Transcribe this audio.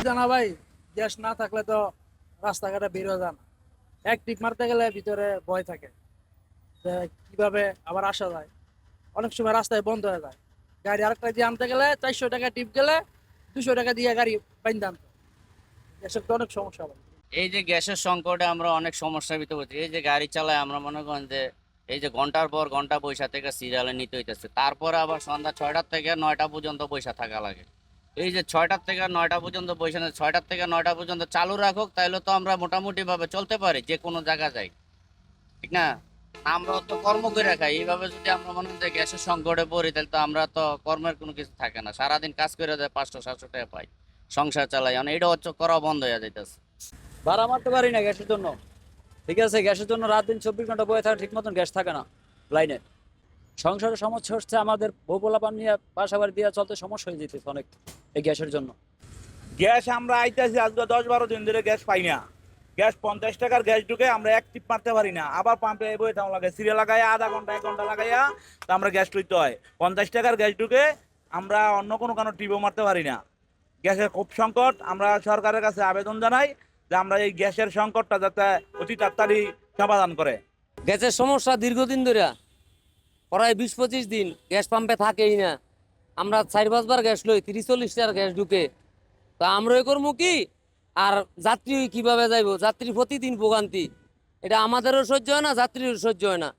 সুবিধা না ভাই, গ্যাস না থাকলে তো রাস্তাঘাটে বের হয়ে যায় না। এক টিপ মারতে গেলে ভিতরে ভয় থাকে যে কিভাবে আবার আসা যায়। অনেক সময় রাস্তায় বন্ধ হয়ে যায়, গাড়ি আরেকটা দিয়ে আনতে গেলে 400 টাকা টিপ গেলে 200 টাকা দিয়ে গাড়ি বাইন্দা আনতে হয়। গ্যাসের তো অনেক সমস্যা ভাই। এই যে গ্যাসের সংকটে আমরা অনেক সমস্যার ভিতরে পড়ছি। এই যে গাড়ি চালাই আমরা মনে করেন যে এই যে ঘন্টার পর ঘন্টা বৈশা থেকে সিরিয়ালে নিতে হইতেছে, তারপরে আবার সন্ধ্যা 6টা থেকে 9টা পর্যন্ত বৈশা থাকা লাগে। এই যে 6টার থেকে 9টা পর্যন্ত বৈশা, 6টার থেকে 9টা পর্যন্ত চালু রাখুক, তাইলে তো আমরা মোটামুটি ভাবে চলতে পারি, যে কোনো জায়গা যাই, ঠিক না? আমরা তো কর্ম করে খাই, এইভাবে যদি আমরা মনে হয় যে গ্যাসের সংকটে পড়ি, তাহলে তো আমরা তো কর্মের কোনো কিছু থাকে না, সারাদিন কাজ করে দেয় 500-700 টাকা পাই, সংসার চালাই, মানে এটা হচ্ছে করা বন্ধ হয়ে যাইতেছে। ভাড়া মারতে পারি না গ্যাসের জন্য। ঠিক আছে, গ্যাসের জন্য রাত দিন 24 ঘন্টা বয়ে থাকে, ঠিক মতন গ্যাস থাকে না লাইনে। সংসারের সমস্যা হচ্ছে আমাদের বউ পোলাপান নিয়ে বাসা বাড়ি দিয়ে চলতে সমস্যা হয়ে যেতেছে অনেক এই গ্যাসের জন্য। গ্যাস আমরা আইতেছি আজকে 10-12 দিন ধরে গ্যাস পাই না। গ্যাস 50 টাকার গ্যাস ঢুকে আমরা এক টিপ মারতে পারি না, আবার পাম্পে বই থাম লাগে সিরিয়াল লাগাইয়া আধা ঘন্টা 1 ঘন্টা লাগাইয়া তো আমরা গ্যাস লইতে হয়। 50 টাকার গ্যাস ঢুকে আমরা অন্য কোনো টিপও মারতে পারি না। গ্যাসের খুব সংকট। আমরা সরকারের কাছে আবেদন জানাই যে আমরা এই গ্যাসের সংকটটা যাতে অতি তাড়াতাড়ি সমাধান করে। গ্যাসের সমস্যা দীর্ঘদিন ধরে, প্রায় 20-25 দিন গ্যাস পাম্পে থাকেই না। আমরা 4-5 বার গ্যাস লই, 30-40টার গ্যাস ঢুকে। তা আমরা এ করবো কি, আর যাত্রী কিভাবে যাইব? যাত্রী প্রতিদিন ভোগান্তি, এটা আমাদেরও সহ্য হয় না, যাত্রীরও সহ্য হয় না।